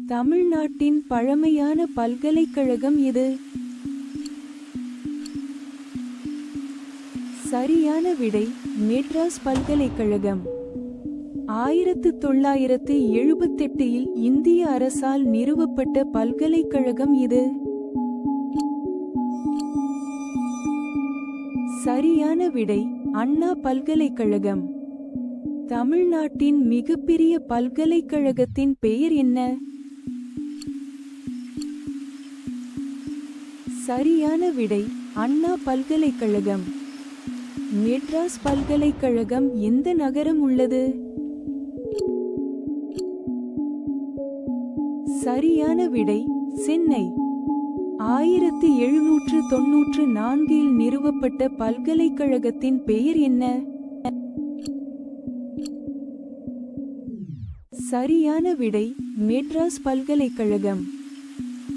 தமிழ்நாட்டின் பழமையான பல்கலைக்கழகம் எது? சரியான விடை மெட்ராஸ் பல்கலைக்கழகம். 1978 இந்திய அரசால் நிறுவப்பட்ட பல்கலைக்கழகம் இது. சரியான விடை அண்ணா பல்கலைக்கழகம். தமிழ்நாட்டின் மிகப்பெரிய பல்கலைக்கழகத்தின் பெயர் என்ன? சரியான விடை அண்ணா பல்கலைக்கழகம். மெட்ராஸ் பல்கலைக்கழகம் எந்த நகரம் உள்ளது? சரியான விடை சென்னை. 1794 நிறுவப்பட்ட பல்கலைக்கழகத்தின் பெயர் என்ன? சரியான விடை மெட்ராஸ் பல்கலைக்கழகம்.